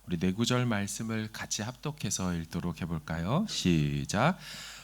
우리 네 구절 말씀을 같이 합독해서 읽도록 해볼까요? 시작.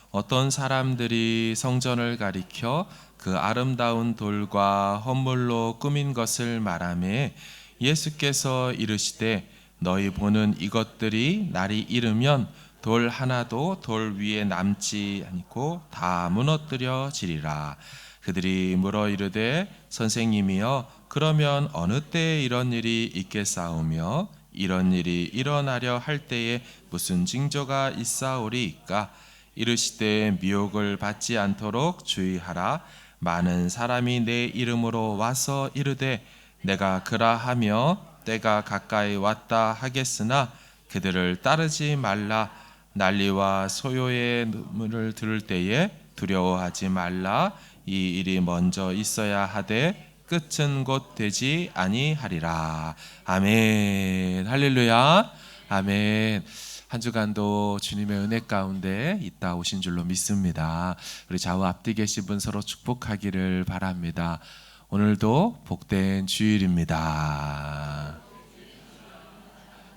어떤 사람들이 성전을 가리켜 그 아름다운 돌과 헌물로 꾸민 것을 말하매 예수께서 이르시되 너희 보는 이것들이 날이 이르면 돌 하나도 돌 위에 남지 않고 다 무너뜨려지리라. 그들이 물어 이르되 선생님이여 그러면 어느 때에 이런 일이 있겠사오며 이런 일이 일어나려 할 때에 무슨 징조가 있사오리이까? 이르시되 미혹을 받지 않도록 주의하라. 많은 사람이 내 이름으로 와서 이르되 내가 그라하며 때가 가까이 왔다 하겠으나 그들을 따르지 말라. 난리와 소요의 눈물을 들을 때에 두려워하지 말라. 이 일이 먼저 있어야 하되 끝은 곧 되지 아니하리라. 아멘. 할렐루야. 아멘. 한 주간도 주님의 은혜 가운데 있다 오신 줄로 믿습니다. 우리 좌우 앞뒤 계신 분 서로 축복하기를 바랍니다. 오늘도 복된 주일입니다.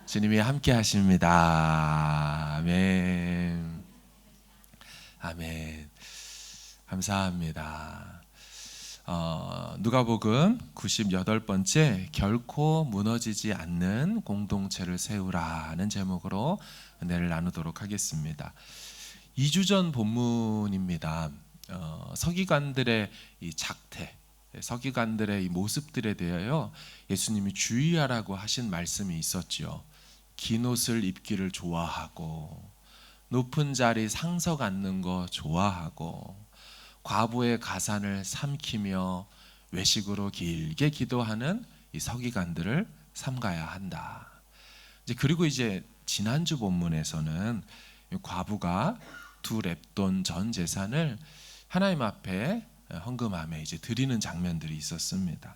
주님이 함께 하십니다. 아멘. 아멘. 감사합니다. 누가복음 98번째 결코 무너지지 않는 공동체를 세우라는 제목으로 은혜를 나누도록 하겠습니다. 2주 전 본문입니다. 서기관들의 이 작태, 서기관들의 이 모습들에 대하여 예수님이 주의하라고 하신 말씀이 있었지요. 긴 옷을 입기를 좋아하고 높은 자리 상석 앉는 거 좋아하고 과부의 가산을 삼키며 외식으로 길게 기도하는 이 서기관들을 삼가야 한다. 그리고 이제 지난주 본문에서는 과부가 두 렙돈 전 재산을 하나님 앞에 헌금함에 이제 드리는 장면들이 있었습니다.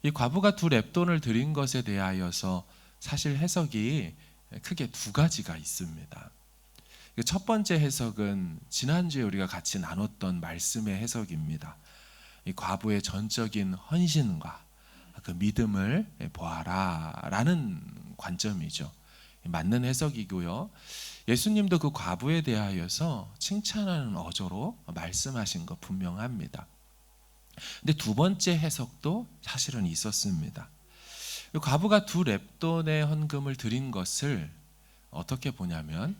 이 과부가 두 렙돈을 드린 것에 대하여서 사실 해석이 크게 두 가지가 있습니다. 첫 번째 해석은 지난주에 우리가 같이 나눴던 말씀의 해석입니다. 이 과부의 전적인 헌신과 그 믿음을 보아라 라는 관점이죠. 맞는 해석이고요. 예수님도 그 과부에 대하여서 칭찬하는 어조로 말씀하신 거 분명합니다. 근데 두 번째 해석도 사실은 있었습니다. 과부가 두 렙돈의 헌금을 드린 것을 어떻게 보냐면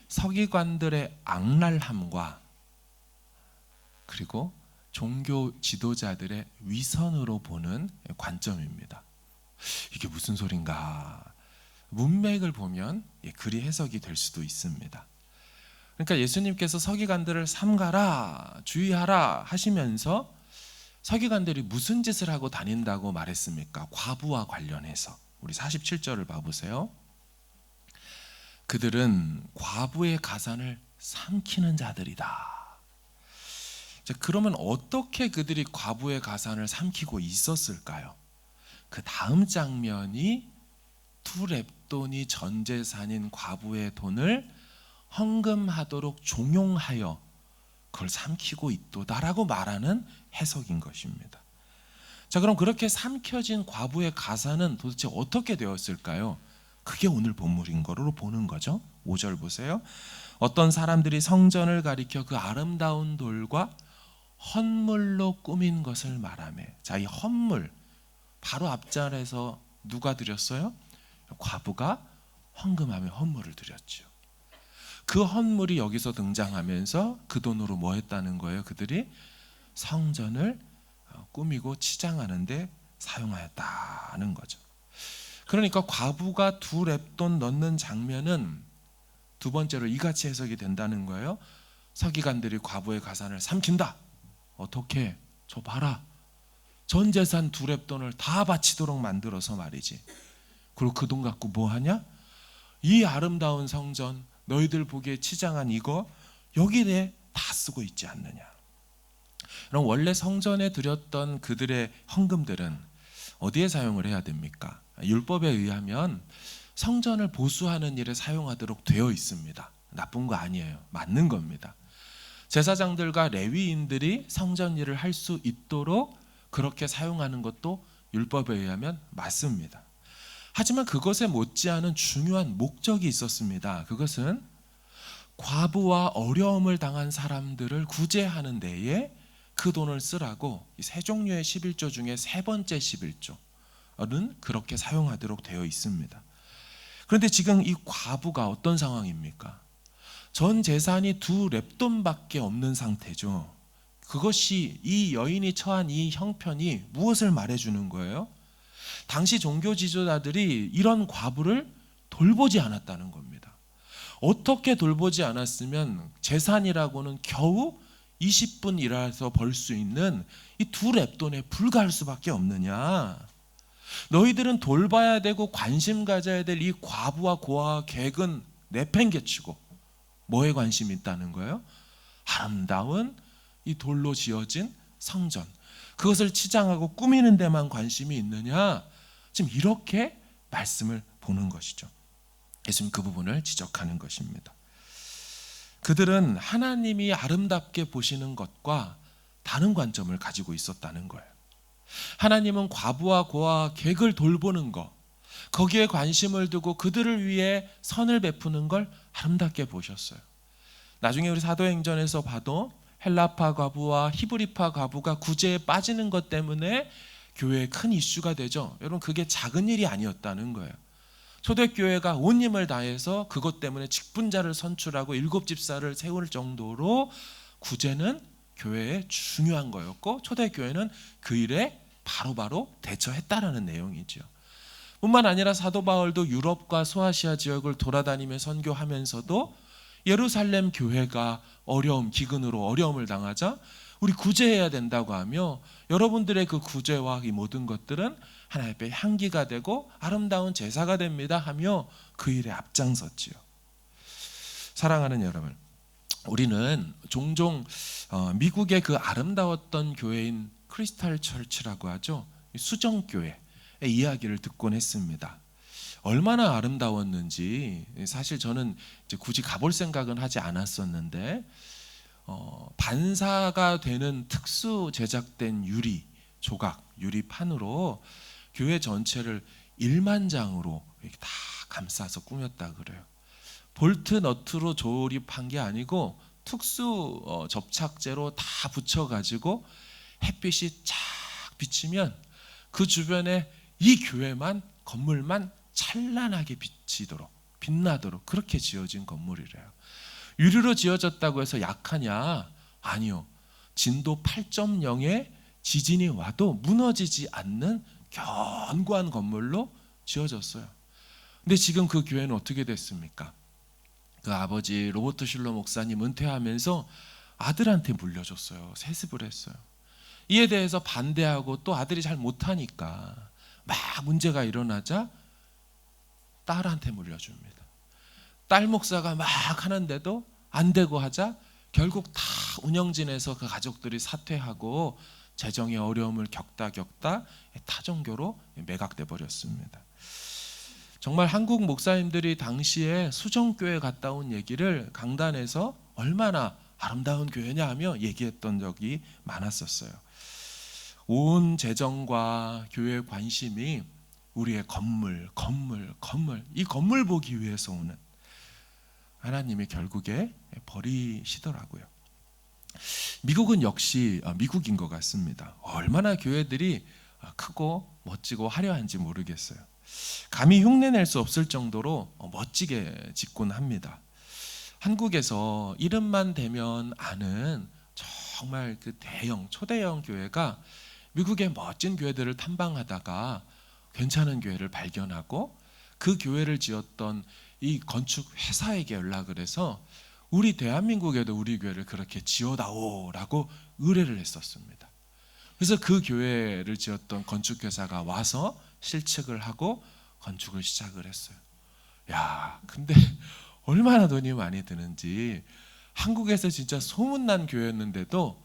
서기관들의 악랄함과 그리고 종교 지도자들의 위선으로 보는 관점입니다. 이게 무슨 소린가? 문맥을 보면 그리 해석이 될 수도 있습니다. 그러니까 예수님께서 서기관들을 삼가라, 주의하라 하시면서 서기관들이 무슨 짓을 하고 다닌다고 말했습니까? 과부와 관련해서 우리 47절을 봐보세요. 그들은 과부의 가산을 삼키는 자들이다. 자, 그러면 어떻게 그들이 과부의 가산을 삼키고 있었을까요? 그 다음 장면이 두 렙돈이 전 재산인 과부의 돈을 헌금하도록 종용하여 그걸 삼키고 있도다라고 말하는 해석인 것입니다. 자, 그럼 그렇게 삼켜진 과부의 가산은 도대체 어떻게 되었을까요? 그게 오늘 본문인 거로 보는 거죠. 5절 보세요. 어떤 사람들이 성전을 가리켜 그 아름다운 돌과 헌물로 꾸민 것을 말하며, 자, 이 헌물 바로 앞절에서 누가 드렸어요? 과부가 헌금하며 헌물을 드렸죠. 그 헌물이 여기서 등장하면서 그 돈으로 뭐 했다는 거예요? 그들이 성전을 꾸미고 치장하는데 사용하였다는 거죠. 그러니까 과부가 두 렙돈 넣는 장면은 두 번째로 이같이 해석이 된다는 거예요. 서기관들이 과부의 가산을 삼킨다. 어떻게? 저 봐라. 전 재산 두 렙돈을 다 바치도록 만들어서 말이지. 그리고 그 돈 갖고 뭐 하냐? 이 아름다운 성전, 너희들 보기에 치장한 이거 여기에 다 쓰고 있지 않느냐. 그럼 원래 성전에 드렸던 그들의 헌금들은 어디에 사용을 해야 됩니까? 율법에 의하면 성전을 보수하는 일에 사용하도록 되어 있습니다. 나쁜 거 아니에요. 맞는 겁니다. 제사장들과 레위인들이 성전 일을 할 수 있도록 그렇게 사용하는 것도 율법에 의하면 맞습니다. 하지만 그것에 못지않은 중요한 목적이 있었습니다. 그것은 과부와 어려움을 당한 사람들을 구제하는 데에 그 돈을 쓰라고 세 종류의 11조 중에 세 번째 11조는 그렇게 사용하도록 되어 있습니다. 그런데 지금 이 과부가 어떤 상황입니까? 전 재산이 2렙돈밖에 없는 상태죠. 그것이 이 여인이 처한 이 형편이 무엇을 말해주는 거예요? 당시 종교 지도자들이 이런 과부를 돌보지 않았다는 겁니다. 어떻게 돌보지 않았으면 재산이라고는 겨우 20분 일해서 벌 수 있는 이 2렙돈에 불과할 수밖에 없느냐. 너희들은 돌봐야 되고 관심 가져야 될 이 과부와 고아와 객은 내팽개치고 뭐에 관심이 있다는 거예요? 아름다운 이 돌로 지어진 성전, 그것을 치장하고 꾸미는 데만 관심이 있느냐. 지금 이렇게 말씀을 보는 것이죠. 예수님 그 부분을 지적하는 것입니다. 그들은 하나님이 아름답게 보시는 것과 다른 관점을 가지고 있었다는 거예요. 하나님은 과부와 고아와 객을 돌보는 것, 거기에 관심을 두고 그들을 위해 선을 베푸는 걸 아름답게 보셨어요. 나중에 우리 사도행전에서 봐도 헬라파 과부와 히브리파 과부가 구제에 빠지는 것 때문에 교회에 큰 이슈가 되죠. 여러분, 그게 작은 일이 아니었다는 거예요. 초대교회가 온 힘을 다해서 그것 때문에 직분자를 선출하고 7집사를 세울 정도로 구제는 교회에 중요한 거였고, 초대교회는 그 일에 바로바로 대처했다라는 내용이죠. 뿐만 아니라 사도 바울도 유럽과 소아시아 지역을 돌아다니며 선교하면서도 예루살렘 교회가 기근으로 어려움을 당하자 우리 구제해야 된다고 하며, 여러분들의 그 구제와 이 모든 것들은 하나님 앞에 향기가 되고 아름다운 제사가 됩니다 하며 그 일에 앞장섰지요. 사랑하는 여러분, 우리는 종종 미국의 그 아름다웠던 교회인 크리스탈 처치라고 하죠, 수정교회의 이야기를 듣곤 했습니다. 얼마나 아름다웠는지 사실 저는 이제 굳이 가볼 생각은 하지 않았었는데, 반사가 되는 특수 제작된 유리 조각, 유리판으로 교회 전체를 1만 장으로 이렇게 다 감싸서 꾸몄다 그래요. 볼트 너트로 조립한 게 아니고 특수 접착제로 다 붙여가지고 햇빛이 쫙 비치면 그 주변에 이 교회만, 건물만 찬란하게 빛나도록 그렇게 지어진 건물이래요. 유리로 지어졌다고 해서 약하냐? 아니요. 진도 8.0의 지진이 와도 무너지지 않는 견고한 건물로 지어졌어요. 근데 지금 그 교회는 어떻게 됐습니까? 그 아버지 로버트 슐러 목사님 은퇴하면서 아들한테 물려줬어요. 세습을 했어요. 이에 대해서 반대하고 또 아들이 잘 못하니까 막 문제가 일어나자 딸한테 물려줍니다. 딸 목사가 막 하는데도 안 되고 하자 결국 다 운영진에서 그 가족들이 사퇴하고 재정의 어려움을 겪다 타종교로 매각돼 버렸습니다. 정말 한국 목사님들이 당시에 수정교회 갔다 온 얘기를 강단에서 얼마나 아름다운 교회냐 하며 얘기했던 적이 많았었어요. 온 재정과 교회의 관심이 우리의 건물, 이 건물 보기 위해서 오는 하나님이 결국에 버리시더라고요. 미국은 역시 미국인 것 같습니다. 얼마나 교회들이 크고 멋지고 화려한지 모르겠어요. 감히 흉내낼 수 없을 정도로 멋지게 짓곤 합니다. 한국에서 이름만 대면 아는 정말 그 대형 초대형 교회가 미국의 멋진 교회들을 탐방하다가 괜찮은 교회를 발견하고 그 교회를 지었던 이 건축 회사에게 연락을 해서 우리 대한민국에도 우리 교회를 그렇게 지어다오라고 의뢰를 했었습니다. 그래서 그 교회를 지었던 건축회사가 와서 실측을 하고 건축을 시작을 했어요. 야, 근데 얼마나 돈이 많이 드는지, 한국에서 진짜 소문난 교회였는데도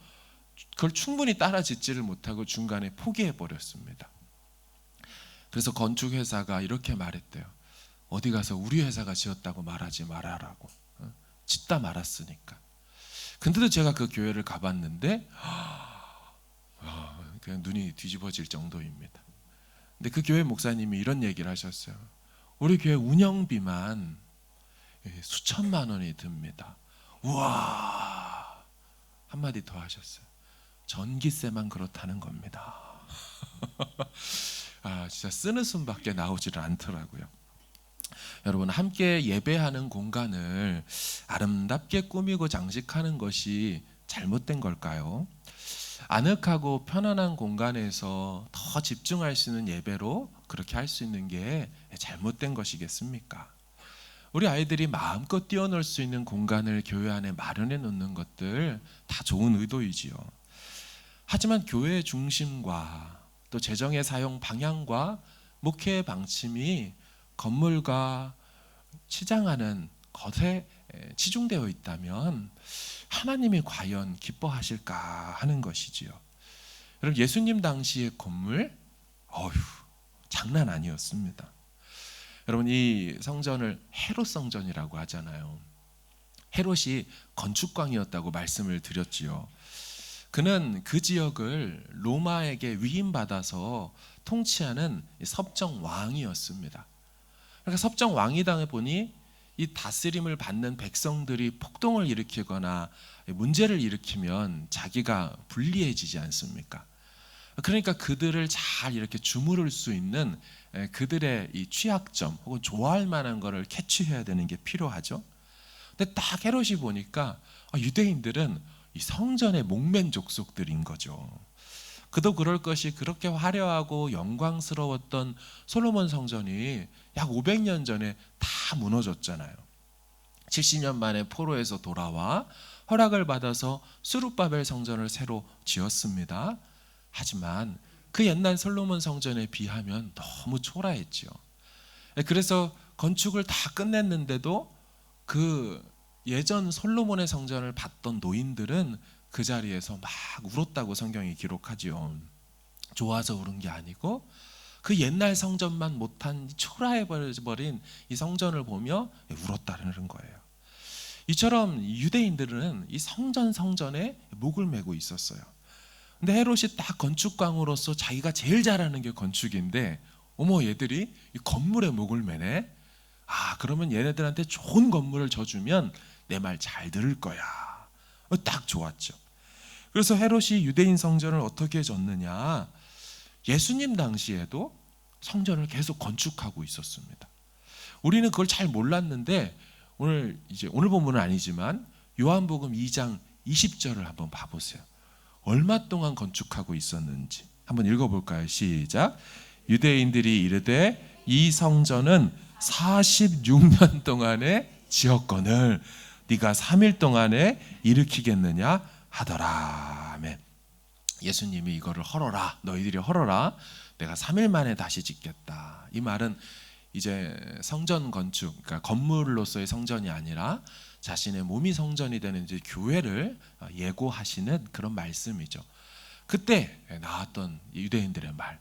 그걸 충분히 따라 짓지를 못하고 중간에 포기해 버렸습니다. 그래서 건축회사가 이렇게 말했대요. 어디 가서 우리 회사가 지었다고 말하지 말아라고. 짓다 말았으니까. 근데도 제가 그 교회를 가봤는데 그냥 눈이 뒤집어질 정도입니다. 근데 그 교회 목사님이 이런 얘기를 하셨어요. 우리 교회 운영비만 수천만 원이 듭니다. 우와, 한마디 더 하셨어요. 전기세만 그렇다는 겁니다. 진짜 쓰는 숨밖에 나오지를 않더라고요. 여러분, 함께 예배하는 공간을 아름답게 꾸미고 장식하는 것이 잘못된 걸까요? 아늑하고 편안한 공간에서 더 집중할 수 있는 예배로 그렇게 할 수 있는 게 잘못된 것이겠습니까? 우리 아이들이 마음껏 뛰어놀 수 있는 공간을 교회 안에 마련해 놓는 것들 다 좋은 의도이지요. 하지만 교회의 중심과 또 재정의 사용 방향과 목회의 방침이 건물과 치장하는 것에 치중되어 있다면 하나님이 과연 기뻐하실까 하는 것이지요. 여러분, 예수님 당시의 건물 장난 아니었습니다. 여러분, 이 성전을 헤롯 성전이라고 하잖아요. 헤롯이 건축광이었다고 말씀을 드렸지요. 그는 그 지역을 로마에게 위임받아서 통치하는 섭정 왕이었습니다. 그러니까 섭정 왕이다 보니 이 다스림을 받는 백성들이 폭동을 일으키거나 문제를 일으키면 자기가 불리해지지 않습니까? 그러니까 그들을 잘 이렇게 주무를 수 있는 그들의 이 취약점 혹은 좋아할 만한 것을 캐치해야 되는 게 필요하죠. 근데 딱 헤롯이 보니까 유대인들은 이 성전의 목맨 족속들인 거죠. 그도 그럴 것이 그렇게 화려하고 영광스러웠던 솔로몬 성전이 약 500년 전에 다 무너졌잖아요. 70년 만에 포로에서 돌아와 허락을 받아서 수룹바벨 성전을 새로 지었습니다. 하지만 그 옛날 솔로몬 성전에 비하면 너무 초라했죠. 그래서 건축을 다 끝냈는데도 그 예전 솔로몬의 성전을 봤던 노인들은 그 자리에서 막 울었다고 성경이 기록하지요. 좋아서 울은 게 아니고 그 옛날 성전만 못한 초라해버린 이 성전을 보며 울었다는 거예요. 이처럼 유대인들은 이 성전에 목을 메고 있었어요. 근데 헤롯이 딱 건축광으로서 자기가 제일 잘하는 게 건축인데 얘들이 이 건물에 목을 매네. 그러면 얘네들한테 좋은 건물을 줘주면 내 말 잘 들을 거야. 딱 좋았죠. 그래서 헤롯이 유대인 성전을 어떻게 졌느냐? 예수님 당시에도 성전을 계속 건축하고 있었습니다. 우리는 그걸 잘 몰랐는데 오늘 본문은 아니지만 요한복음 2장 20절을 한번 봐보세요. 얼마 동안 건축하고 있었는지 한번 읽어볼까요? 시작. 유대인들이 이르되 이 성전은 46년 동안에 지었거늘 네가 3일 동안에 일으키겠느냐 하더라. 아멘. 예수님이 이거를 헐어라, 너희들이 헐어라, 내가 3일 만에 다시 짓겠다. 이 말은 이제 성전 건축, 그러니까 건물로서의 성전이 아니라 자신의 몸이 성전이 되는 이제 교회를 예고하시는 그런 말씀이죠. 그때 나왔던 유대인들의 말,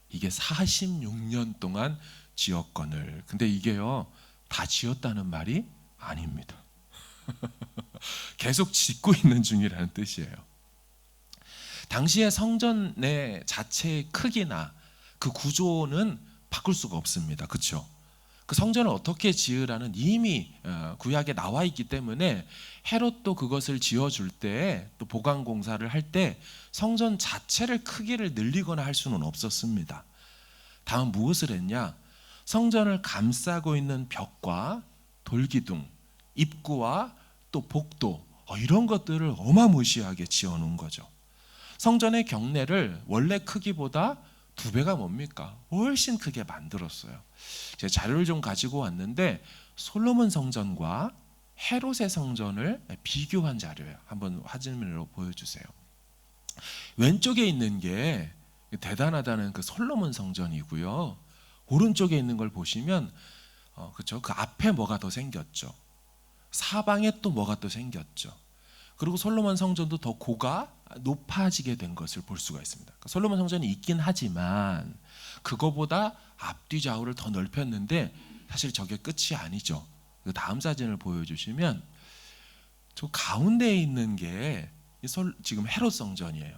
이게 46년 동안 지었거늘. 근데 이게요, 다 지었다는 말이 아닙니다. 계속 짓고 있는 중이라는 뜻이에요. 당시의 성전의 자체의 크기나 그 구조는 바꿀 수가 없습니다. 그렇죠? 그 성전을 어떻게 지으라는 이미 구약에 나와 있기 때문에 헤롯도 그것을 지어줄 때, 또 보강 공사를 할 때 성전 자체를 크기를 늘리거나 할 수는 없었습니다. 다음 무엇을 했냐? 성전을 감싸고 있는 벽과 돌기둥, 입구와 또 복도, 이런 것들을 어마무시하게 지어놓은 거죠. 성전의 경내를 원래 크기보다 2배가 뭡니까? 훨씬 크게 만들었어요. 제가 자료를 좀 가지고 왔는데 솔로몬 성전과 헤롯의 성전을 비교한 자료예요. 한번 화면으로 보여주세요. 왼쪽에 있는 게 대단하다는 그 솔로몬 성전이고요. 오른쪽에 있는 걸 보시면 그렇죠? 그 앞에 뭐가 더 생겼죠. 사방에 또 뭐가 또 생겼죠. 그리고 솔로몬 성전도 더 고가 높아지게 된 것을 볼 수가 있습니다. 그러니까 솔로몬 성전이 있긴 하지만 그거보다 앞뒤 좌우를 더 넓혔는데 사실 저게 끝이 아니죠. 그 다음 사진을 보여주시면 저 가운데에 있는 게 지금 헤롯 성전이에요.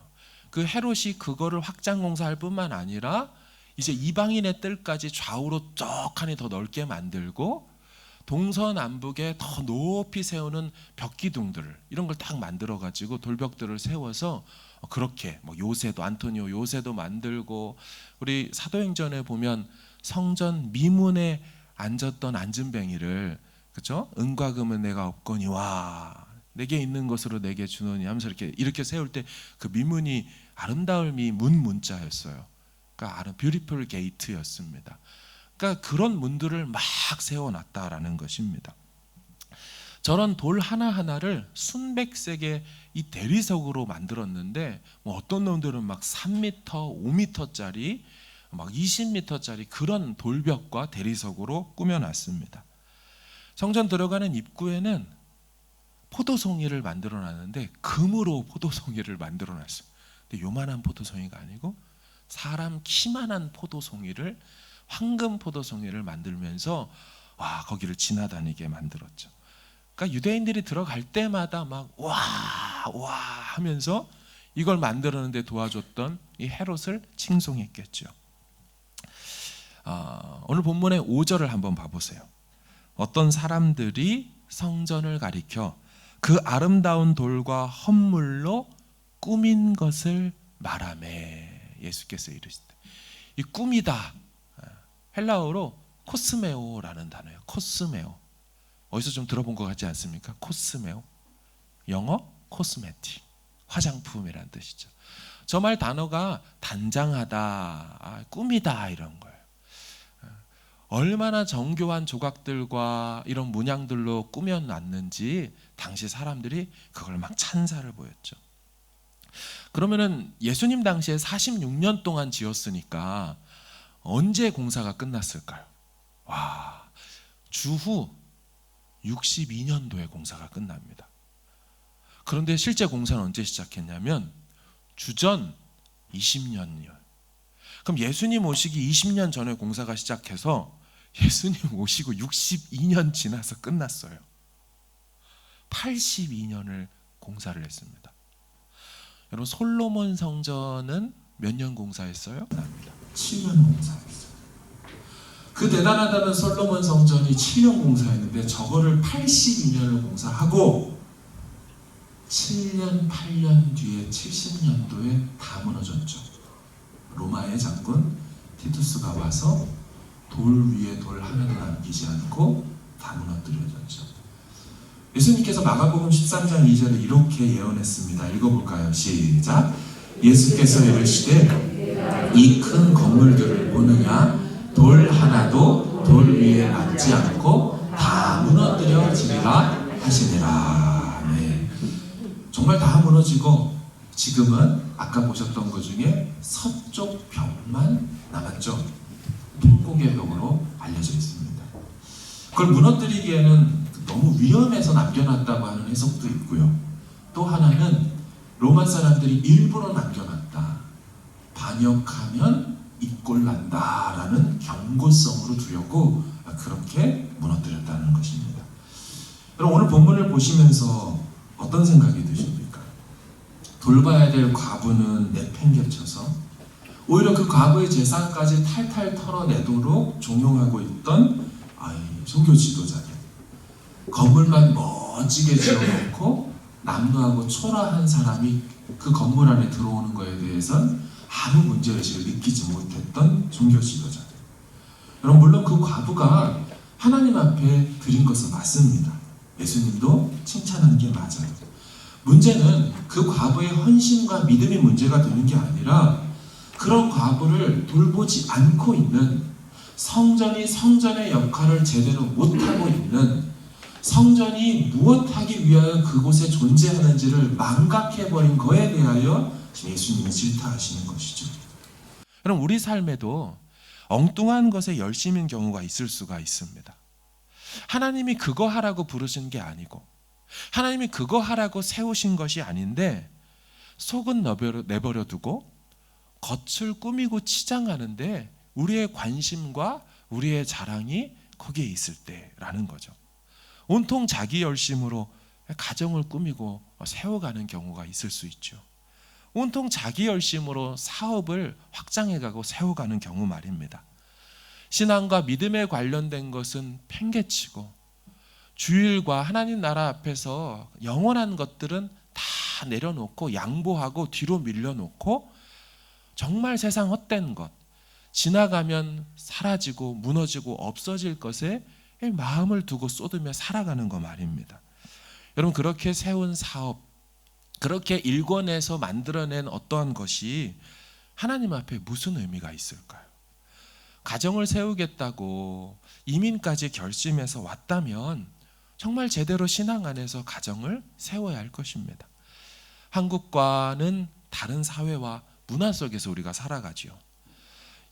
그 헤롯이 그거를 확장 공사할 뿐만 아니라 이제 이방인의 뜰까지 좌우로 쫙하니 더 넓게 만들고 동서남북에 더 높이 세우는 벽기둥들을 이런 걸 딱 만들어 가지고 돌벽들을 세워서 그렇게 뭐 요새도 안토니오 요새도 만들고, 우리 사도행전에 보면 성전 미문에 앉았던 앉은뱅이를, 그렇죠? 은과 금은 내가 없거니와 내게 있는 것으로 내게 주노니 하면서 이렇게 세울 때 그 미문이 아름다움이 문자였어요. 그러니까 뷰티풀 게이트였습니다. 그러니까 그런 문들을 막 세워놨다라는 것입니다. 저런 돌 하나하나를 순백색의 이 대리석으로 만들었는데, 뭐 어떤 놈들은 막 3m, 5m짜리, 막 20m짜리 그런 돌벽과 대리석으로 꾸며놨습니다. 성전 들어가는 입구에는 포도송이를 만들어놨는데 금으로 포도송이를 만들어놨어요. 근데 요만한 포도송이가 아니고 사람 키만한 포도송이를, 황금 포도송이를 만들면서 거기를 지나다니게 만들었죠. 그러니까 유대인들이 들어갈 때마다 막 와 하면서 이걸 만들었는데 도와줬던 이 헤롯을 칭송했겠죠. 오늘 본문의 5절을 한번 봐보세요. 어떤 사람들이 성전을 가리켜 그 아름다운 돌과 헌물로 꾸민 것을 말하매 예수께서 이르시되, 이 꾸미다 헬라어로 코스메오라는 단어예요. 코스메오. 어디서 좀 들어본 것 같지 않습니까? 코스메오. 영어 코스메틱, 화장품이라는 뜻이죠. 저 말 단어가 단장하다, 꾸미다 이런 거예요. 얼마나 정교한 조각들과 이런 문양들로 꾸며놨는지 당시 사람들이 그걸 막 찬사를 보였죠. 그러면은 예수님 당시에 46년 동안 지었으니까 언제 공사가 끝났을까요? 주후 62년도에 공사가 끝납니다. 그런데 실제 공사는 언제 시작했냐면 주전 20년이요. 그럼 예수님 오시기 20년 전에 공사가 시작해서 예수님 오시고 62년 지나서 끝났어요. 82년을 공사를 했습니다. 여러분, 솔로몬 성전은 몇 년 공사했어요? 7년 공사했어요. 그 대단하다는 솔로몬 성전이 7년 공사했는데 저거를 82년을 공사하고 7년 8년 뒤에 70년도에 다 무너졌죠. 로마의 장군 티투스가 와서 돌 위에 돌 하나도 남기지 않고 다 무너뜨려졌죠. 예수님께서 마가복음 13장 2절에 이렇게 예언했습니다. 읽어볼까요? 시작. 예수께서 이르시되 이 큰 건물들을 보느냐, 돌 하나도 돌 위에 남지 않고 다 무너뜨려지리라 하시니라. 네. 정말 다 무너지고 지금은 아까 보셨던 것 중에 서쪽 벽만 남았죠. 통곡의 벽으로 알려져 있습니다. 그걸 무너뜨리기에는 너무 위험해서 남겨놨다고 하는 해석도 있고요. 또 하나는 로마 사람들이 일부러 남겨놨다, 반역하면 입골 난다라는 경고성으로 두려고 그렇게 무너뜨렸다는 것입니다. 여러분, 오늘 본문을 보시면서 어떤 생각이 드십니까? 돌봐야 될 과부는 내팽개쳐서 오히려 그 과부의 재산까지 탈탈 털어내도록 종용하고 있던 종교 지도자들, 건물만 멋지게 지어놓고 남루하고 초라한 사람이 그 건물 안에 들어오는 것에 대해서는 아무 문제의식을 느끼지 못했던 종교 지도자들. 여러분, 물론 그 과부가 하나님 앞에 드린 것은 맞습니다. 예수님도 칭찬한 게 맞아요. 문제는 그 과부의 헌신과 믿음이 문제가 되는 게 아니라 그런 과부를 돌보지 않고 있는, 성전이 성전의 역할을 제대로 못하고 있는, 성전이 무엇하기 위하여 그곳에 존재하는지를 망각해버린 거에 대하여 예수님이 질타하시는 것이죠. 여러분, 우리 삶에도 엉뚱한 것에 열심인 경우가 있을 수가 있습니다. 하나님이 그거 하라고 부르신 게 아니고 하나님이 그거 하라고 세우신 것이 아닌데 속은 내버려 두고 겉을 꾸미고 치장하는데 우리의 관심과 우리의 자랑이 거기에 있을 때라는 거죠. 온통 자기 열심으로 가정을 꾸미고 세워가는 경우가 있을 수 있죠. 온통 자기 열심으로 사업을 확장해가고 세워가는 경우 말입니다. 신앙과 믿음에 관련된 것은 팽개치고 주일과 하나님 나라 앞에서 영원한 것들은 다 내려놓고 양보하고 뒤로 밀려놓고 정말 세상 헛된 것, 지나가면 사라지고 무너지고 없어질 것에 마음을 두고 쏟으며 살아가는 거 말입니다. 여러분, 그렇게 세운 사업, 그렇게 일궈내서 만들어낸 어떠한 것이 하나님 앞에 무슨 의미가 있을까요? 가정을 세우겠다고 이민까지 결심해서 왔다면 정말 제대로 신앙 안에서 가정을 세워야 할 것입니다. 한국과는 다른 사회와 문화 속에서 우리가 살아가지요.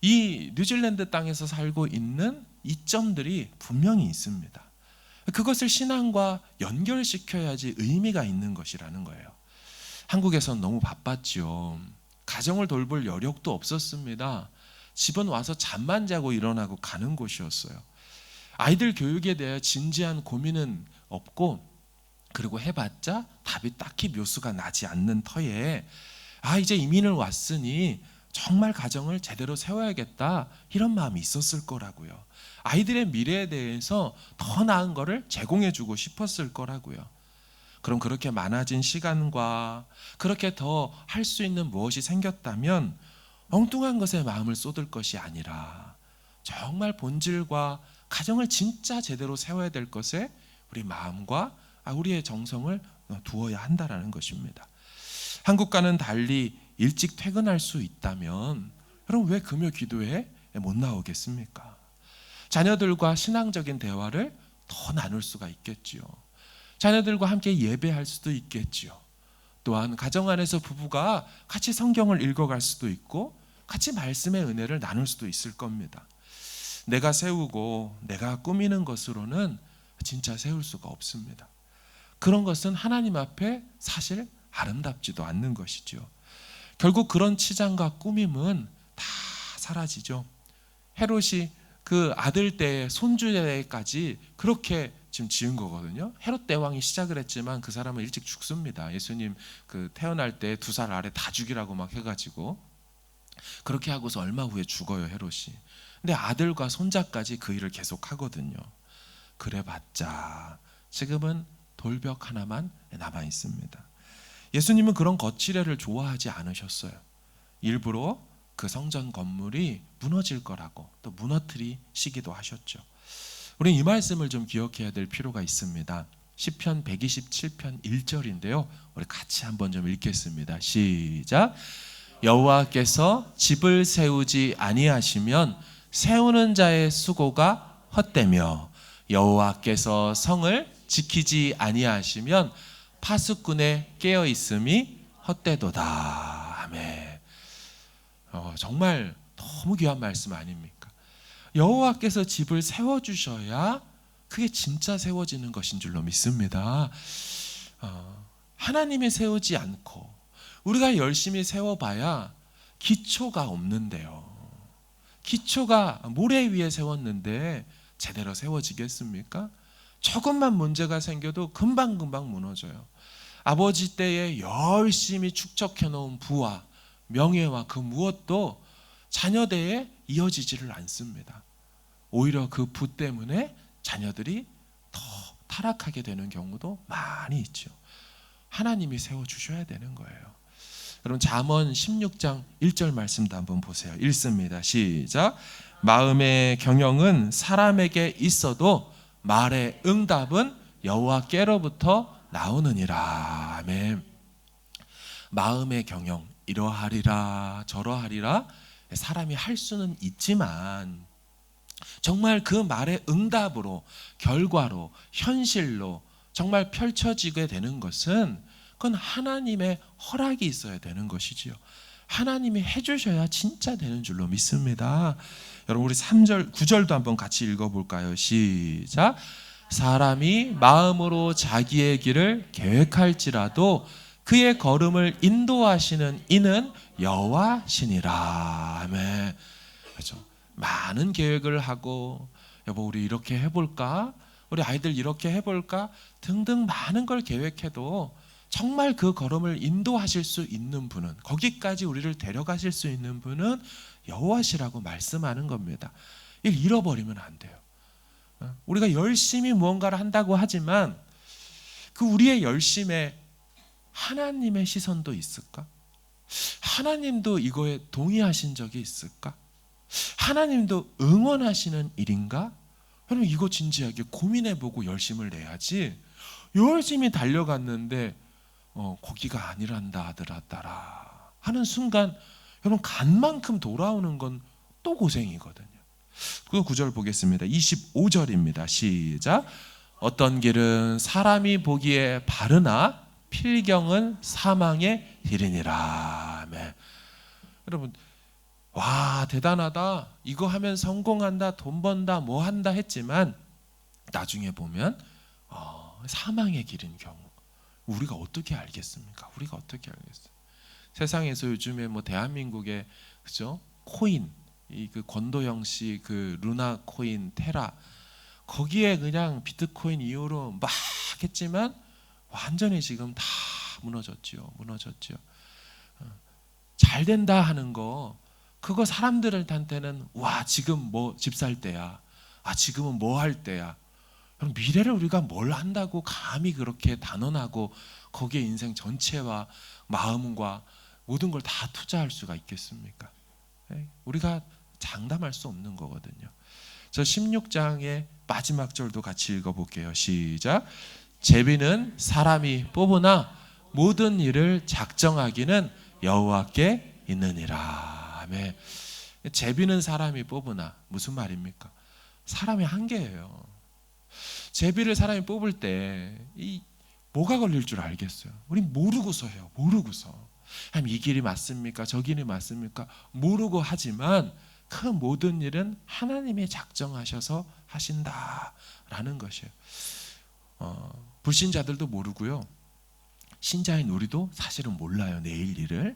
이 뉴질랜드 땅에서 살고 있는 이점들이 분명히 있습니다. 그것을 신앙과 연결시켜야지 의미가 있는 것이라는 거예요. 한국에서는 너무 바빴지요. 가정을 돌볼 여력도 없었습니다. 집은 와서 잠만 자고 일어나고 가는 곳이었어요. 아이들 교육에 대해 진지한 고민은 없고, 그리고 해봤자 답이 딱히 묘수가 나지 않는 터에 이제 이민을 왔으니 정말 가정을 제대로 세워야겠다, 이런 마음이 있었을 거라고요. 아이들의 미래에 대해서 더 나은 거를 제공해주고 싶었을 거라고요. 그럼 그렇게 많아진 시간과 그렇게 더 할 수 있는 무엇이 생겼다면 엉뚱한 것에 마음을 쏟을 것이 아니라 정말 본질과 가정을 진짜 제대로 세워야 될 것에 우리 마음과 우리의 정성을 두어야 한다라는 것입니다. 한국과는 달리 일찍 퇴근할 수 있다면 여러분, 왜 금요 기도회에 못 나오겠습니까? 자녀들과 신앙적인 대화를 더 나눌 수가 있겠지요. 자녀들과 함께 예배할 수도 있겠지요. 또한 가정 안에서 부부가 같이 성경을 읽어갈 수도 있고 같이 말씀의 은혜를 나눌 수도 있을 겁니다. 내가 세우고 내가 꾸미는 것으로는 진짜 세울 수가 없습니다. 그런 것은 하나님 앞에 사실 아름답지도 않는 것이죠. 결국 그런 치장과 꾸밈은 다 사라지죠. 헤롯이 그 아들 때 손주 때까지 그렇게 지금 지은 거거든요. 헤롯 대왕이 시작을 했지만 그 사람은 일찍 죽습니다. 예수님 그 태어날 때 2살 아래 다 죽이라고 막 해가지고 그렇게 하고서 얼마 후에 죽어요, 헤롯이. 근데 아들과 손자까지 그 일을 계속 하거든요. 그래봤자 지금은 돌벽 하나만 남아 있습니다. 예수님은 그런 거칠애를 좋아하지 않으셨어요. 일부러 그 성전 건물이 무너질 거라고 또 무너뜨리시기도 하셨죠. 우리는 이 말씀을 좀 기억해야 될 필요가 있습니다. 시편 127편 1절인데요. 우리 같이 한번 좀 읽겠습니다. 시작. 여호와께서 집을 세우지 아니하시면 세우는 자의 수고가 헛되며 여호와께서 성을 지키지 아니하시면 파수꾼의 깨어 있음이 헛되도다. 아멘. 정말 너무 귀한 말씀 아닙니까? 여호와께서 집을 세워주셔야 그게 진짜 세워지는 것인 줄로 믿습니다. 하나님이 세우지 않고 우리가 열심히 세워봐야 기초가 없는데요. 기초가 모래 위에 세웠는데 제대로 세워지겠습니까? 조금만 문제가 생겨도 금방금방 무너져요. 아버지 때에 열심히 축적해 놓은 부와 명예와 그 무엇도 자녀대에 이어지지를 않습니다. 오히려 그 부 때문에 자녀들이 더 타락하게 되는 경우도 많이 있죠. 하나님이 세워주셔야 되는 거예요. 여러분, 잠언 16장 1절 말씀도 한번 보세요. 읽습니다. 시작. 마음의 경영은 사람에게 있어도 말의 응답은 여호와께로부터 나오느니라. 아멘. 마음의 경영, 이러하리라 저러하리라 사람이 할 수는 있지만 정말 그 말의 응답으로, 결과로, 현실로 정말 펼쳐지게 되는 것은 그건 하나님의 허락이 있어야 되는 것이지요. 하나님이 해주셔야 진짜 되는 줄로 믿습니다. 여러분, 우리 3절, 9절도 한번 같이 읽어볼까요? 시작. 사람이 마음으로 자기의 길을 계획할지라도 그의 걸음을 인도하시는 이는 여호와시니라. 아멘. 그렇죠. 많은 계획을 하고, 여보 우리 이렇게 해볼까? 우리 아이들 이렇게 해볼까? 등등 많은 걸 계획해도 정말 그 걸음을 인도하실 수 있는 분은, 거기까지 우리를 데려가실 수 있는 분은 여호와시라고 말씀하는 겁니다. 이걸 잃어버리면 안 돼요. 우리가 열심히 무언가를 한다고 하지만 그 우리의 열심에 하나님의 시선도 있을까? 하나님도 이거에 동의하신 적이 있을까? 하나님도 응원하시는 일인가? 여러분, 이거 진지하게 고민해보고 열심을 내야지, 열심히 달려갔는데 거기가 아니란다 하더라더라 하는 순간 여러분, 간 만큼 돌아오는 건 또 고생이거든요. 그 구절 보겠습니다. 25절입니다. 시작. 어떤 길은 사람이 보기에 바르나 필경은 사망의 길이니라. 아멘. 여러분, 와, 대단하다, 이거 하면 성공한다, 돈 번다, 뭐 한다 했지만 나중에 보면 사망의 길인 경우 우리가 어떻게 알겠습니까? 우리가 어떻게 알겠어요? 세상에서 요즘에 뭐 대한민국의, 그죠? 코인, 그 권도영 씨 그 루나 코인 테라, 거기에 그냥 비트코인 이후로 막 했지만 완전히 지금 다 무너졌죠. 잘 된다 하는 거, 그거 사람들한테는 와, 지금 뭐 집 살 때야, 지금은 뭐 할 때야. 미래를 우리가 뭘 한다고 감히 그렇게 단언하고 거기에 인생 전체와 마음과 모든 걸 다 투자할 수가 있겠습니까? 우리가 장담할 수 없는 거거든요. 저 16장의 마지막 절도 같이 읽어볼게요. 시작. 제비는 사람이 뽑으나 모든 일을 작정하기는 여호와께 있느니라. 아멘. 제비는 사람이 뽑으나, 무슨 말입니까? 사람이 한계예요. 제비를 사람이 뽑을 때 뭐가 걸릴 줄 알겠어요? 우리 모르고서 해요. 모르고서. 이 길이 맞습니까? 저 길이 맞습니까? 모르고 하지만 그 모든 일은 하나님이 작정하셔서 하신다라는 것이에요. 불신자들도 모르고요, 신자인 우리도 사실은 몰라요, 내일 일을.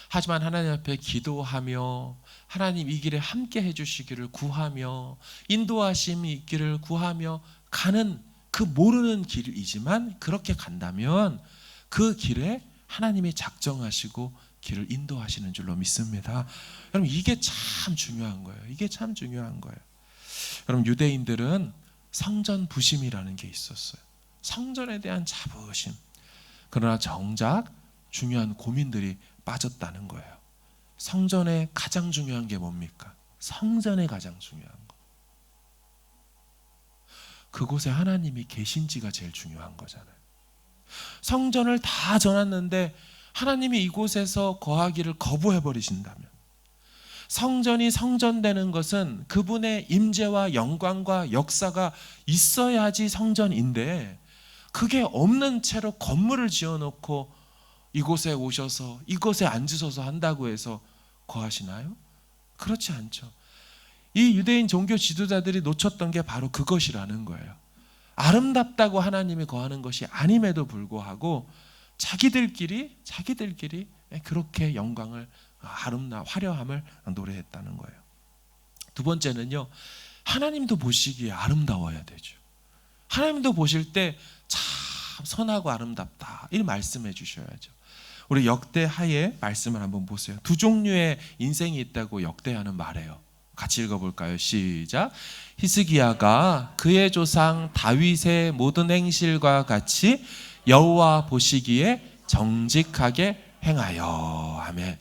하지만 하나님 앞에 기도하며 하나님 이 길에 함께 해주시기를 구하며 인도하심이 있기를 구하며 가는 그 모르는 길이지만, 그렇게 간다면 그 길에 하나님이 작정하시고 길을 인도하시는 줄로 믿습니다. 여러분, 이게 참 중요한 거예요. 이게 참 중요한 거예요. 여러분, 유대인들은 성전 부심이라는 게 있었어요. 성전에 대한 자부심. 그러나 정작 중요한 고민들이 빠졌다는 거예요. 성전에 가장 중요한 게 뭡니까? 성전에 가장 중요한 거, 그곳에 하나님이 계신지가 제일 중요한 거잖아요. 성전을 다 전했는데 하나님이 이곳에서 거하기를 거부해 버리신다면, 성전이 성전되는 것은 그분의 임재와 영광과 역사가 있어야지 성전인데, 그게 없는 채로 건물을 지어놓고 이곳에 오셔서 이곳에 앉으셔서 한다고 해서 거하시나요? 그렇지 않죠. 이 유대인 종교 지도자들이 놓쳤던 게 바로 그것이라는 거예요. 아름답다고 하나님이 거하는 것이 아님에도 불구하고 자기들끼리 그렇게 영광을, 화려함을 노래했다는 거예요. 두 번째는요, 하나님도 보시기에 아름다워야 되죠. 하나님도 보실 때 참 선하고 아름답다, 이 말씀해 주셔야죠. 우리 역대하의 말씀을 한번 보세요. 두 종류의 인생이 있다고 역대하는 말해요. 같이 읽어볼까요? 시작. 히스기야가 그의 조상 다윗의 모든 행실과 같이 여호와 보시기에 정직하게 행하여. 아멘.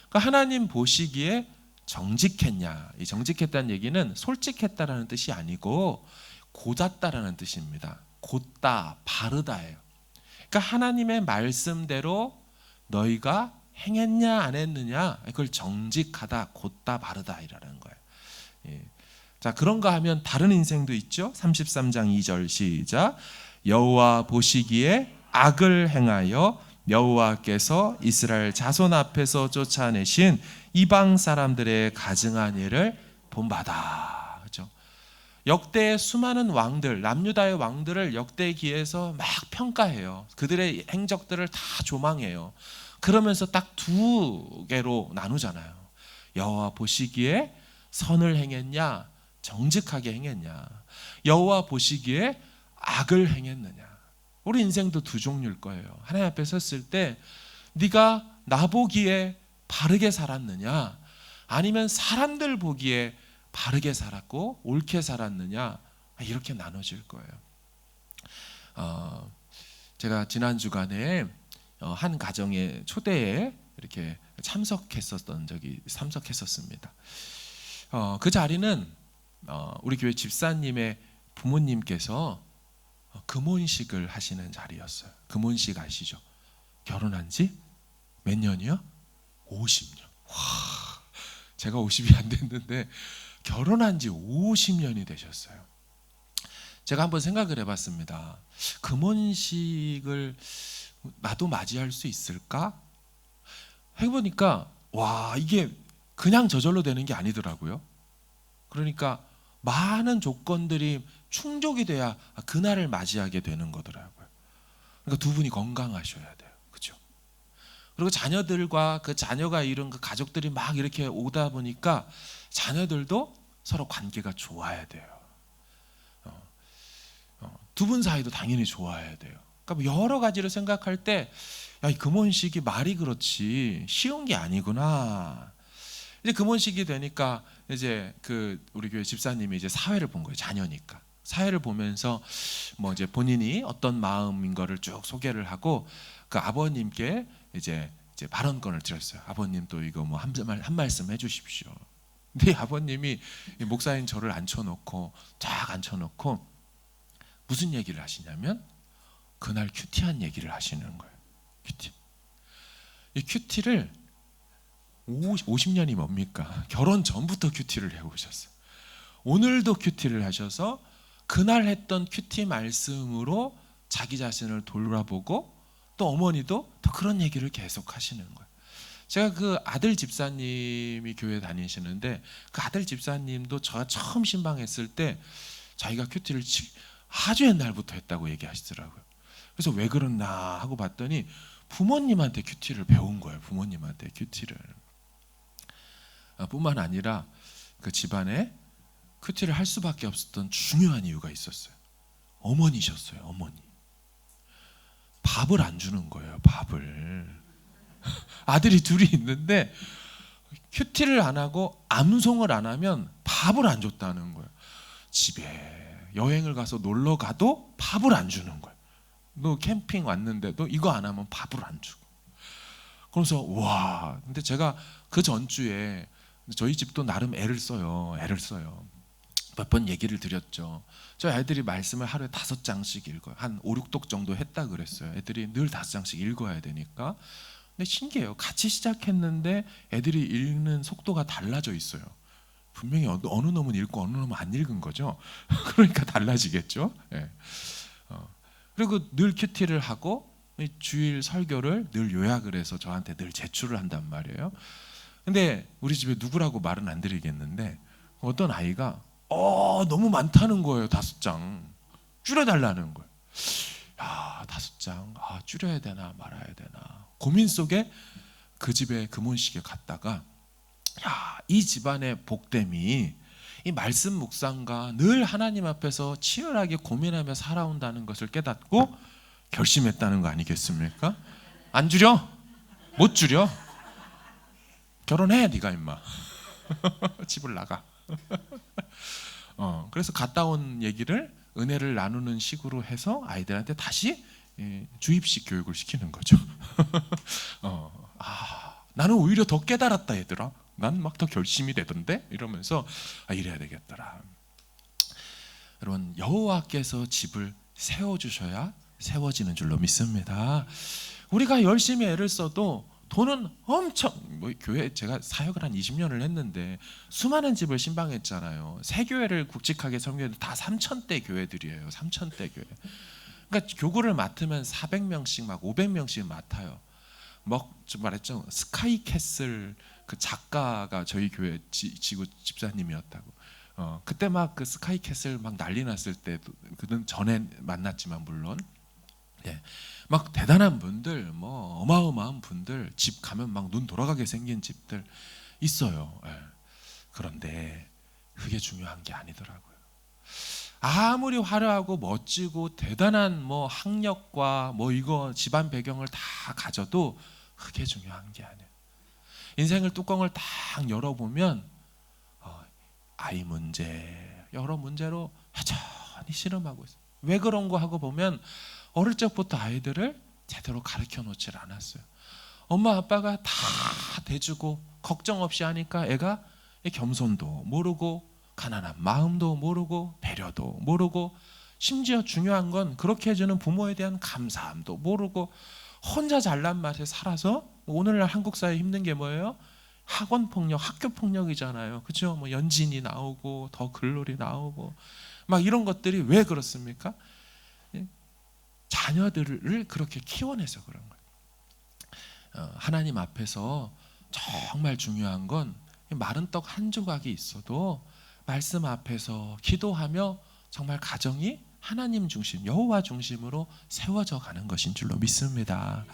그러니까 하나님 보시기에 정직했냐, 이 정직했다는 얘기는 솔직했다라는 뜻이 아니고 고잤다라는 뜻입니다. 곧다, 바르다예요. 그러니까 하나님의 말씀대로 너희가 행했냐 안 했느냐, 그걸 정직하다, 곧다, 바르다 이라는 거예요. 자, 그런가 하면 다른 인생도 있죠. 33장 2절 시작. 여호와 보시기에 악을 행하여 여호와께서 이스라엘 자손 앞에서 쫓아내신 이방 사람들의 가증한 일을 본받아. 그렇죠? 역대의 수많은 왕들, 남유다의 왕들을 역대기에서 막 평가해요. 그들의 행적들을 다 조망해요. 그러면서 딱 두 개로 나누잖아요. 여호와 보시기에 선을 행했냐, 정직하게 행했냐. 여호와 보시기에 악을 행했느냐. 우리 인생도 두 종류일 거예요. 하나님 앞에 섰을 때 네가 나 보기에 바르게 살았느냐, 아니면 사람들 보기에 바르게 살았고 옳게 살았느냐, 이렇게 나눠질 거예요. 제가 지난 주간에 한 가정의 초대에 이렇게 참석했었습니다. 그 자리는 우리 교회 집사님의 부모님께서 금혼식을 하시는 자리였어요. 금혼식 아시죠? 결혼한 지 몇 년이요? 50년. 와, 제가 50이 안 됐는데 결혼한 지 50년이 되셨어요. 제가 한번 생각을 해봤습니다. 금혼식을 나도 맞이할 수 있을까? 해보니까 와, 이게 그냥 저절로 되는 게 아니더라고요. 그러니까 많은 조건들이 충족이 돼야 그날을 맞이하게 되는 거더라고요. 그러니까 두 분이 건강하셔야 돼요. 그렇죠? 그리고 자녀들과 그 자녀가 이룬 그 가족들이 막 이렇게 오다 보니까 자녀들도 서로 관계가 좋아야 돼요. 두 분 사이도 당연히 좋아야 돼요. 그러니까 뭐 여러 가지를 생각할 때, 야, 이 금혼식이 말이 그렇지 쉬운 게 아니구나. 이제 금혼식이 되니까 이제 우리 교회 집사님이 이제 사회를 본 거예요. 자녀니까 사회를 보면서 뭐 이제 본인이 어떤 마음인 거를 쭉 소개를 하고 그 아버님께 이제 발언권을 드렸어요. 아버님 또 이거 뭐 한 말씀 해주십시오. 근데 아버님이 목사인 저를 앉혀놓고 쫙 앉혀놓고 무슨 얘기를 하시냐면 그날 큐티한 얘기를 하시는 거예요. 큐티. 이 큐티를 50년이 뭡니까? 결혼 전부터 큐티를 해오셨어요. 오늘도 큐티를 하셔서 그날 했던 큐티 말씀으로 자기 자신을 돌아보고 또 어머니도 또 그런 얘기를 계속 하시는 거예요. 제가 그 아들 집사님이 교회 다니시는데 그 아들 집사님도 제가 처음 신방했을 때 자기가 큐티를 아주 옛날부터 했다고 얘기하시더라고요. 그래서 왜 그러나 하고 봤더니 부모님한테 큐티를 배운 거예요. 부모님한테 큐티를. 뿐만 아니라 그 집안에 큐티를 할 수밖에 없었던 중요한 이유가 있었어요. 어머니셨어요. 어머니. 밥을 안 주는 거예요. 밥을. 아들이 둘이 있는데 큐티를 안 하고 암송을 안 하면 밥을 안 줬다는 거예요. 집에 여행을 가서 놀러 가도 밥을 안 주는 거예요. 너 캠핑 왔는데도 이거 안 하면 밥을 안 주고. 그래서 와, 근데 제가 그 전주에 저희 집도 나름 애를 써요. 몇 번 얘기를 드렸죠. 저희 애들이 말씀을 하루에 5장씩 읽어요. 한 5, 6독 정도 했다 그랬어요. 애들이 늘 5장씩 읽어야 되니까. 근데 신기해요. 같이 시작했는데 애들이 읽는 속도가 달라져 있어요. 분명히 어느 놈은 읽고 어느 놈은 안 읽은 거죠. 그러니까 달라지겠죠. 네. 그리고 늘 큐티를 하고 주일 설교를 늘 요약을 해서 저한테 늘 제출을 한단 말이에요. 근데 우리 집에 누구라고 말은 안 드리겠는데 어떤 아이가 너무 많다는 거예요. 5장 줄여달라는 거예요. 야, 5장 줄여야 되나 말아야 되나 고민 속에 그 집에 금혼식에 갔다가 야, 이 집안의 복됨이 이 말씀 묵상과 늘 하나님 앞에서 치열하게 고민하며 살아온다는 것을 깨닫고 결심했다는 거 아니겠습니까? 안 줄여? 못 줄여? 결혼해 네가 임마. 집을 나가. 그래서 갔다 온 얘기를 은혜를 나누는 식으로 해서 아이들한테 다시 주입식 교육을 시키는 거죠. 나는 오히려 더 깨달았다 얘들아. 난 막 더 결심이 되던데 이러면서 이래야 되겠더라. 여러분, 여호와께서 집을 세워주셔야 세워지는 줄로 믿습니다. 우리가 열심히 애를 써도 돈은 엄청 교회 제가 사역을 한 20년을 했는데 수많은 집을 신방했잖아요. 새 교회를 굵직하게 섬기는 다 3,000대 교회들이에요. 3,000대 교회. 그러니까 교구를 맡으면 400명씩 막 500명씩 맡아요. 좀 말했죠. 스카이캐슬 그 작가가 저희 교회 지구 집사님이었다고. 그때 막 그 스카이캐슬 막 난리 났을 때 그는 전에 만났지만 물론 막 대단한 분들, 뭐 어마어마한 분들 집 가면 막 눈 돌아가게 생긴 집들 있어요. 그런데 그게 중요한 게 아니더라고요. 아무리 화려하고 멋지고 대단한 뭐 학력과 뭐 이거 집안 배경을 다 가져도 그게 중요한 게 아니에요. 인생을 뚜껑을 딱 열어보면 아이 문제, 여러 문제로 여전히 씨름하고 있어요. 왜 그런 거 하고 보면 어릴 적부터 아이들을 제대로 가르쳐 놓질 않았어요. 엄마 아빠가 다 대주고 걱정 없이 하니까 애가 겸손도 모르고 가난한 마음도 모르고 배려도 모르고 심지어 중요한 건 그렇게 해주는 부모에 대한 감사함도 모르고 혼자 잘난 맛에 살아서 오늘날 한국 사회 힘든 게 뭐예요? 학원 폭력, 학교 폭력이잖아요. 그렇죠? 뭐 연진이 나오고 더 글로리 나오고 막 이런 것들이 왜 그렇습니까? 자녀들을 그렇게 키워내서 그런 거예요. 하나님 앞에서 정말 중요한 건 마른 떡 한 조각이 있어도 말씀 앞에서 기도하며 정말 가정이 하나님 중심, 여호와 중심으로 세워져 가는 것인 줄로 믿습니다.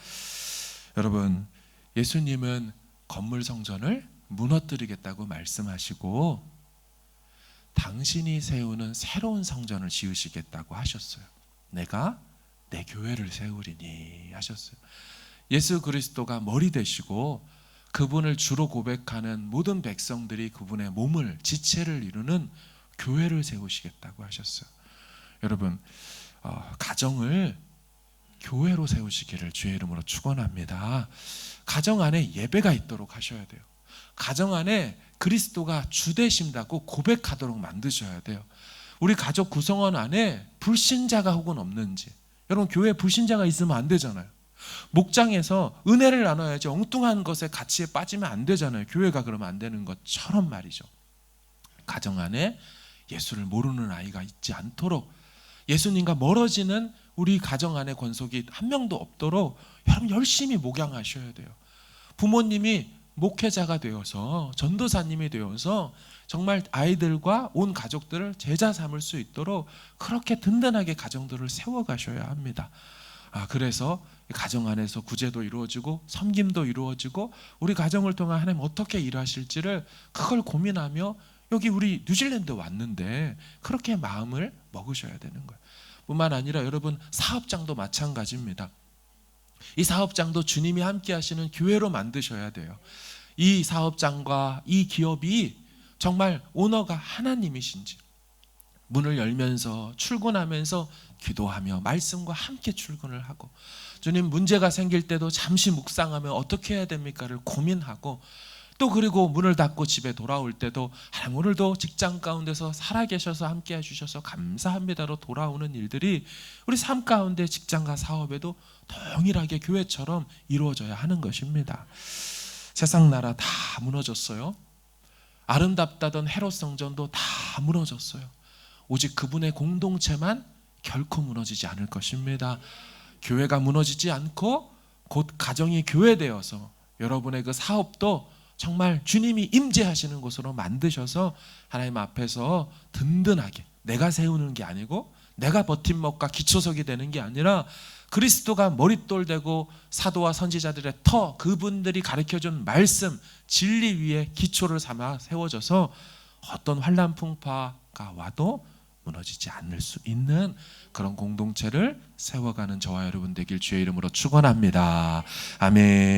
여러분, 예수님은 건물 성전을 무너뜨리겠다고 말씀하시고 당신이 세우는 새로운 성전을 지으시겠다고 하셨어요. 내가 내 교회를 세우리니 하셨어요. 예수 그리스도가 머리 되시고 그분을 주로 고백하는 모든 백성들이 그분의 몸을, 지체를 이루는 교회를 세우시겠다고 하셨어요. 여러분, 가정을 교회로 세우시기를 주의 이름으로 축원합니다. 가정 안에 예배가 있도록 하셔야 돼요. 가정 안에 그리스도가 주 되신다고 고백하도록 만드셔야 돼요. 우리 가족 구성원 안에 불신자가 혹은 없는지. 여러분, 교회에 불신자가 있으면 안 되잖아요. 목장에서 은혜를 나눠야지 엉뚱한 것에 가치에 빠지면 안 되잖아요. 교회가 그러면 안 되는 것처럼 말이죠. 가정 안에 예수를 모르는 아이가 있지 않도록, 예수님과 멀어지는 우리 가정 안에 권속이 한 명도 없도록 여러분 열심히 목양하셔야 돼요. 부모님이 목회자가 되어서, 전도사님이 되어서 정말 아이들과 온 가족들을 제자 삼을 수 있도록 그렇게 든든하게 가정들을 세워가셔야 합니다. 그래서 가정 안에서 구제도 이루어지고 섬김도 이루어지고 우리 가정을 통해 하나님 어떻게 일하실지를 그걸 고민하며 여기 우리 뉴질랜드 왔는데 그렇게 마음을 먹으셔야 되는 거예요. 뿐만 아니라 여러분, 사업장도 마찬가지입니다. 이 사업장도 주님이 함께 하시는 교회로 만드셔야 돼요. 이 사업장과 이 기업이 정말 오너가 하나님이신지, 문을 열면서 출근하면서 기도하며 말씀과 함께 출근을 하고, 주님 문제가 생길 때도 잠시 묵상하며 어떻게 해야 됩니까를 고민하고, 또 그리고 문을 닫고 집에 돌아올 때도 하나님 오늘도 직장 가운데서 살아계셔서 함께 해주셔서 감사합니다로 돌아오는 일들이 우리 삶 가운데 직장과 사업에도 동일하게 교회처럼 이루어져야 하는 것입니다. 세상 나라 다 무너졌어요. 아름답다던 헤롯 성전도 다 무너졌어요. 오직 그분의 공동체만 결코 무너지지 않을 것입니다. 교회가 무너지지 않고 곧 가정이 교회되어서 여러분의 그 사업도 정말 주님이 임재하시는 곳으로 만드셔서 하나님 앞에서 든든하게, 내가 세우는 게 아니고 내가 버팀목과 기초석이 되는 게 아니라 그리스도가 머릿돌 되고 사도와 선지자들의 터, 그분들이 가르쳐준 말씀, 진리 위에 기초를 삼아 세워져서 어떤 환난 풍파가 와도 무너지지 않을 수 있는 그런 공동체를 세워가는 저와 여러분 되길 주의 이름으로 축원합니다. 아멘.